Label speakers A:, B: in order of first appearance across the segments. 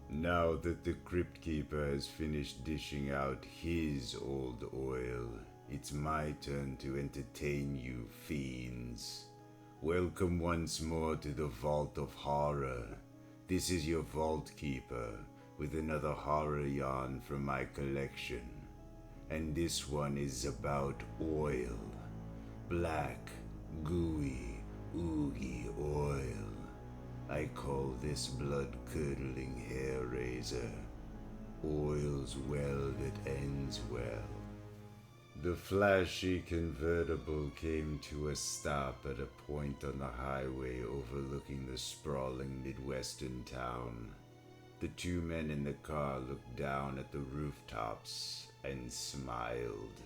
A: Now that the Crypt Keeper has finished dishing out his old oil, it's my turn to entertain you fiends. Welcome once more to the Vault of Horror. This is your Vault Keeper, with another horror yarn from my collection. And this one is about oil. Black, gooey, oogie oil. I call this blood-curdling hair razor. Oil's well that ends well. The flashy convertible came to a stop at a point on the highway overlooking the sprawling Midwestern town. The two men in the car looked down at the rooftops and smiled.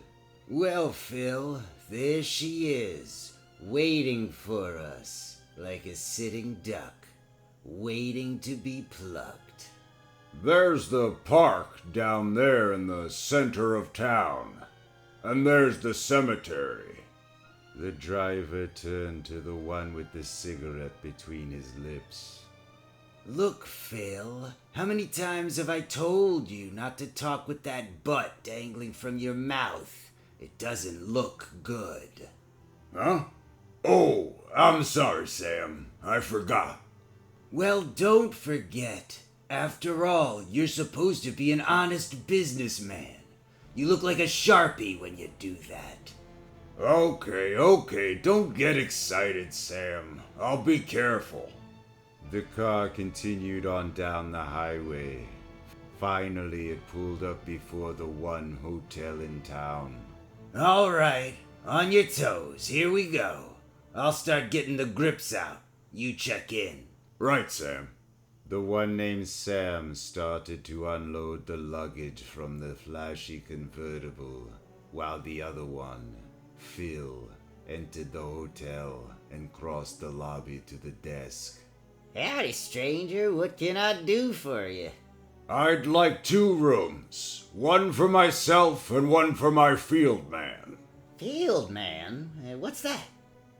B: Well, Phil, there she is, waiting for us, like a sitting duck, waiting to be plucked.
A: There's the park down there in the center of town. And there's the cemetery. The driver turned to the one with the cigarette between his lips.
B: Look, Phil, how many times have I told you not to talk with that butt dangling from your mouth? It doesn't look good.
A: Huh? Oh, I'm sorry, Sam. I forgot.
B: Well, don't forget. After all, you're supposed to be an honest businessman. You look like a Sharpie when you do that.
A: Okay, don't get excited, Sam. I'll be careful. The car continued on down the highway. Finally, it pulled up before the one hotel in town.
B: All right, on your toes, here we go. I'll start getting the grips out. You check in.
A: Right, Sam. The one named Sam started to unload the luggage from the flashy convertible, while the other one, Phil, entered the hotel and crossed the lobby to the desk.
B: Howdy, stranger. What can I do for you?
A: I'd like 2 rooms. One for myself and one for my field man.
B: Field man? What's that?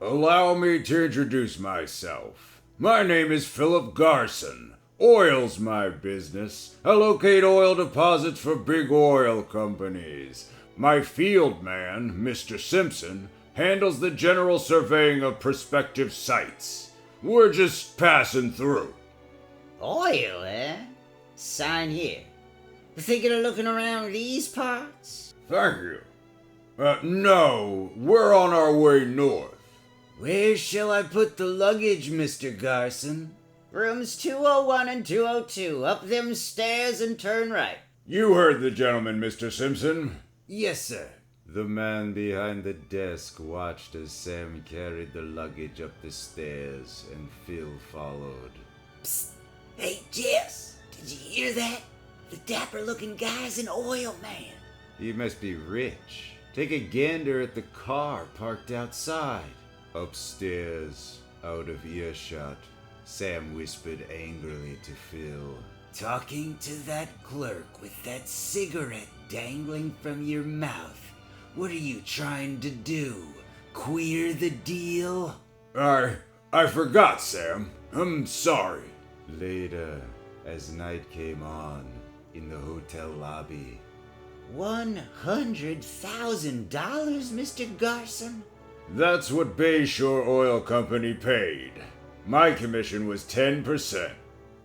A: Allow me to introduce myself. My name is Philip Garson. Oil's my business. I locate oil deposits for big oil companies. My field man, Mr. Simpson, handles the general surveying of prospective sites. We're just passing through.
B: Oil, eh? Sign here. Thinking of looking around these parts?
A: Thank you. No, we're on our way north.
B: Where shall I put the luggage, Mr. Garson? Rooms 201 and 202. Up them stairs and turn right.
A: You heard the gentleman, Mr. Simpson.
B: Yes, sir.
A: The man behind the desk watched as Sam carried the luggage up the stairs and Phil followed.
B: Psst. Hey, Jess, did you hear that? The dapper-looking guy's an oil man.
A: He must be rich. Take a gander at the car parked outside. Upstairs, out of earshot, Sam whispered angrily to Phil.
B: Talking to that clerk with that cigarette dangling from your mouth. What are you trying to do? Queer the deal?
A: I forgot, Sam. I'm sorry. Later, as night came on, in the hotel lobby.
B: $100,000, Mr. Garson?
A: That's what Bayshore Oil Company paid. My commission was 10%.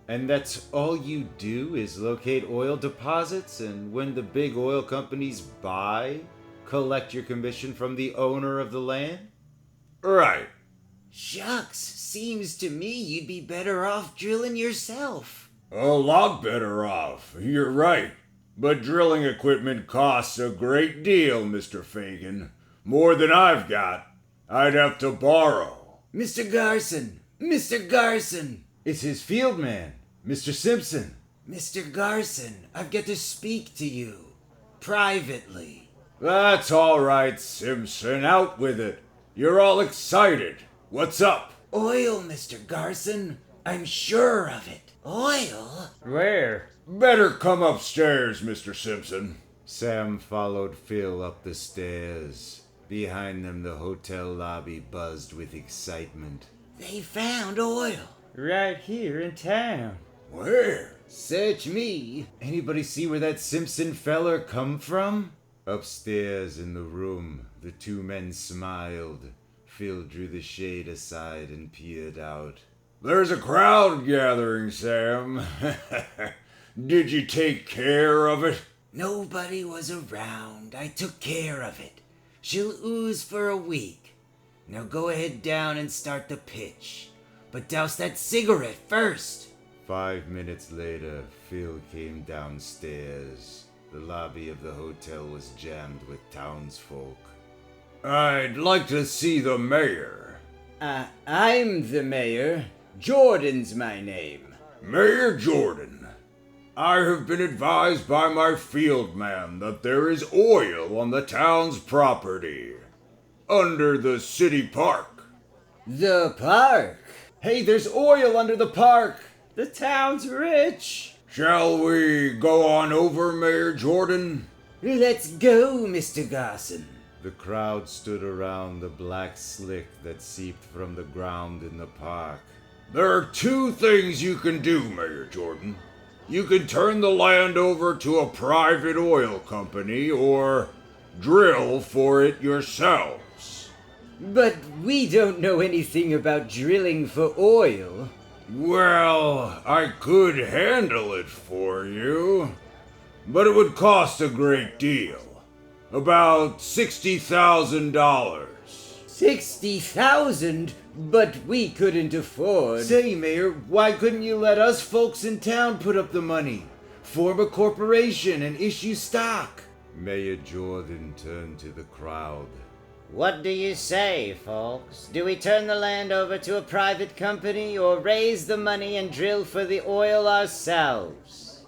C: And that's all you do is locate oil deposits, and when the big oil companies buy, collect your commission from the owner of the land?
A: Right.
B: Shucks, seems to me you'd be better off drilling yourself.
A: A lot better off, you're right. But drilling equipment costs a great deal, Mr. Fagan. More than I've got. I'd have to borrow.
B: Mr. Garson! Mr. Garson!
C: It's his field man, Mr. Simpson.
B: Mr. Garson, I've got to speak to you. Privately.
A: That's all right, Simpson. Out with it. You're all excited. What's up?
B: Oil, Mr. Garson. I'm sure of it. Oil?
C: Where?
A: Better come upstairs, Mr. Simpson.
C: Sam followed Phil up the stairs. Behind them, the hotel lobby buzzed with excitement.
B: They found oil.
C: Right here in town.
A: Where?
B: Search me.
C: Anybody see where that Simpson feller come from? Upstairs in the room, the two men smiled. Phil drew the shade aside and peered out.
A: There's a crowd gathering, Sam. Did you take care of it?
B: Nobody was around. I took care of it. She'll ooze for a week. Now go ahead down and start the pitch. But douse that cigarette first.
C: 5 minutes later, Phil came downstairs. The lobby of the hotel was jammed with townsfolk.
A: I'd like to see the mayor.
B: I'm the mayor. Jordan's my name.
A: Mayor Jordan. I have been advised by my field man that there is oil on the town's property. Under the city park.
B: The park?
C: Hey, there's oil under the park! The town's rich!
A: Shall we go on over, Mayor Jordan?
B: Let's go, Mr. Garson.
C: The crowd stood around the black slick that seeped from the ground in the park.
A: There are two things you can do, Mayor Jordan. You can turn the land over to a private oil company or drill for it yourselves.
B: But we don't know anything about drilling for oil.
A: Well, I could handle it for you, but it would cost a great deal. About $60,000.
B: 60,000? But we couldn't afford.
C: Say, Mayor, why couldn't you let us folks in town put up the money? Form a corporation and issue stock. Mayor Jordan turned to the crowd.
B: What do you say, folks? Do we turn the land over to a private company or raise the money and drill for the oil ourselves?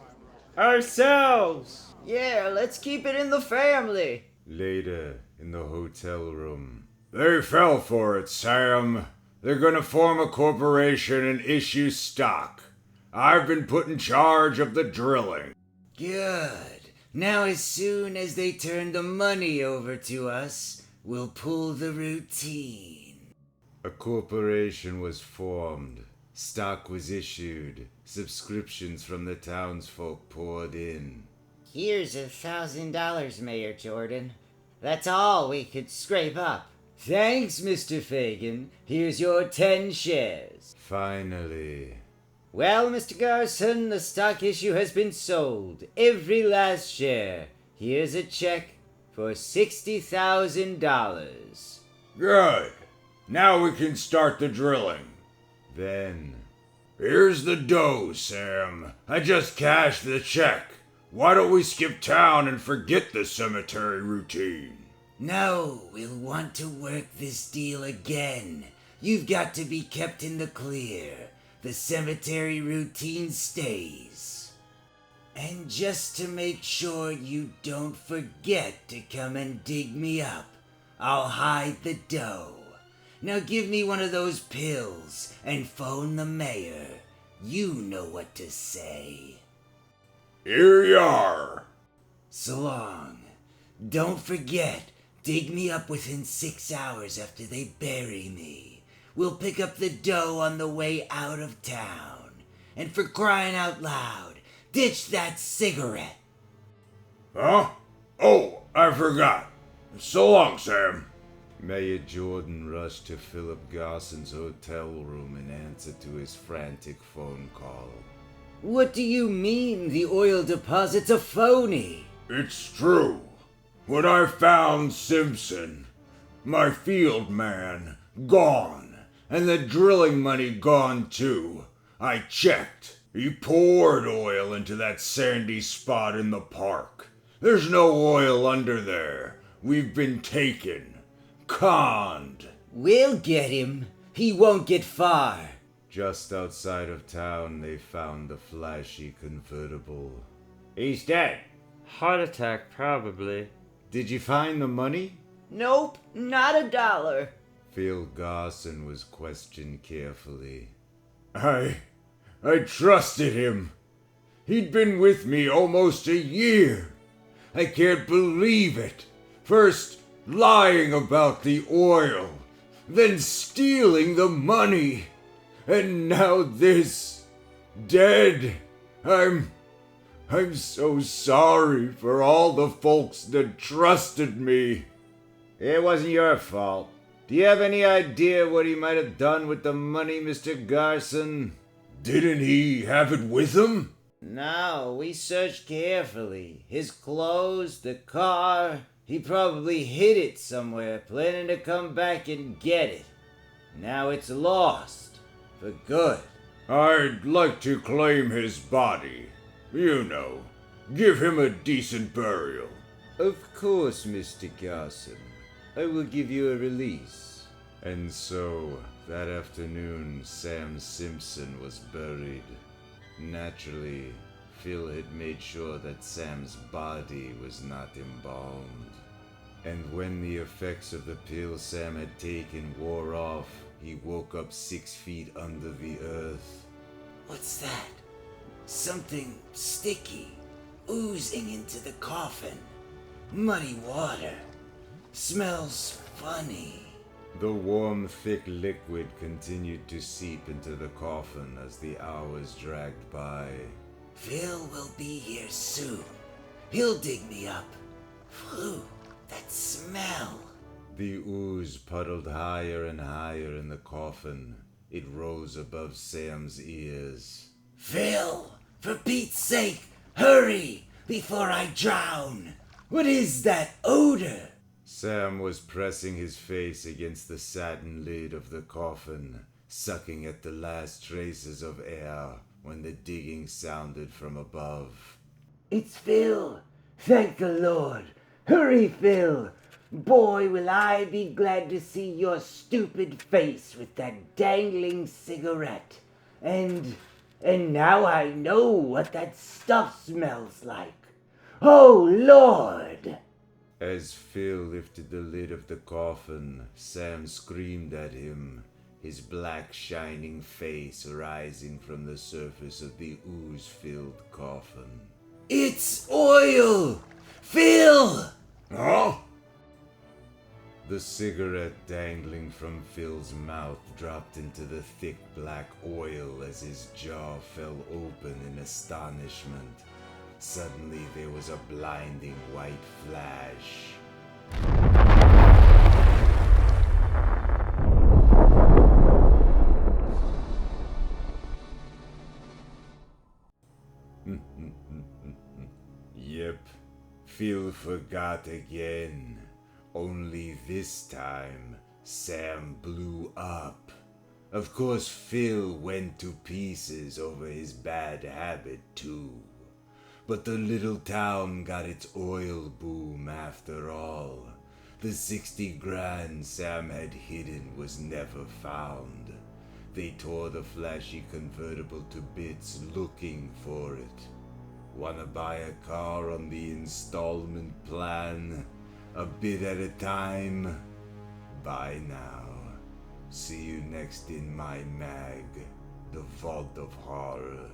C: Ourselves!
B: Yeah, let's keep it in the family.
C: Later, in the hotel room.
A: They fell for it, Sam. They're gonna form a corporation and issue stock. I've been put in charge of the drilling.
B: Good. Now as soon as they turn the money over to us, we'll pull the routine.
C: A corporation was formed. Stock was issued. Subscriptions from the townsfolk poured in.
B: Here's $1,000, Mayor Jordan. That's all we could scrape up. Thanks, Mr. Fagan. Here's your 10 shares.
C: Finally.
B: Well, Mr. Garson, the stock issue has been sold. Every last share. Here's a check for $60,000.
A: Good. Now we can start the drilling.
C: Then,
A: Here's the dough, Sam. I just cashed the check. Why don't we skip town and forget the cemetery routine?
B: No, we'll want to work this deal again. You've got to be kept in the clear. The cemetery routine stays. And just to make sure you don't forget to come and dig me up, I'll hide the dough. Now give me one of those pills and phone the mayor. You know what to say.
A: Here you are.
B: So long. Don't forget, dig me up within 6 hours after they bury me. We'll pick up the dough on the way out of town. And for crying out loud, ditch that cigarette.
A: Huh? Oh, I forgot. So long, Sam.
C: Mayor Jordan rushed to Philip Garson's hotel room in answer to his frantic phone call.
B: What do you mean the oil deposit's a phony?
A: It's true. When I found Simpson, my field man, gone, and the drilling money gone too, I checked. He poured oil into that sandy spot in the park. There's no oil under there. We've been taken. Conned.
B: We'll get him. He won't get far.
C: Just outside of town, they found the flashy convertible.
D: He's dead. Heart attack, probably.
C: Did you find the money?
B: Nope, not $1.
C: Phil Garson was questioned carefully.
A: I trusted him. He'd been with me almost a year. I can't believe it. First lying about the oil, then stealing the money. And now this. Dead. I'm so sorry for all the folks that trusted me.
C: It wasn't your fault. Do you have any idea what he might have done with the money, Mr. Garson?
A: Didn't he have it with him?
C: No, we searched carefully. His clothes, the car. He probably hid it somewhere, planning to come back and get it. Now it's lost. For good.
A: I'd like to claim his body. You know, give him a decent burial.
C: Of course, Mr. Garson. I will give you a release. And so, that afternoon, Sam Simpson was buried. Naturally, Phil had made sure that Sam's body was not embalmed. And when the effects of the pill Sam had taken wore off, he woke up 6 feet under the earth.
B: What's that? Something sticky, oozing into the coffin. Muddy water. Smells funny.
C: The warm, thick liquid continued to seep into the coffin as the hours dragged by.
B: Phil will be here soon. He'll dig me up. Phew, that smell.
C: The ooze puddled higher and higher in the coffin. It rose above Sam's ears.
B: Phil, for Pete's sake, hurry before I drown. What is that odor?
C: Sam was pressing his face against the satin lid of the coffin, sucking at the last traces of air when the digging sounded from above.
B: It's Phil. Thank the Lord. Hurry, Phil. Boy, will I be glad to see your stupid face with that dangling cigarette. And now I know what that stuff smells like. Oh, Lord!
C: As Phil lifted the lid of the coffin, Sam screamed at him, his black shining face rising from the surface of the ooze-filled coffin.
B: It's oil! Phil!
A: Huh?
C: The cigarette dangling from Phil's mouth dropped into the thick black oil as his jaw fell open in astonishment. Suddenly there was a blinding white flash. Yep, Phil forgot again. Only this time, Sam blew up. Of course, Phil went to pieces over his bad habit, too. But the little town got its oil boom after all. The 60 grand Sam had hidden was never found. They tore the flashy convertible to bits looking for it. Wanna buy a car on the installment plan? A bit at a time? Buy now. See you next in my mag, The Vault of Horror.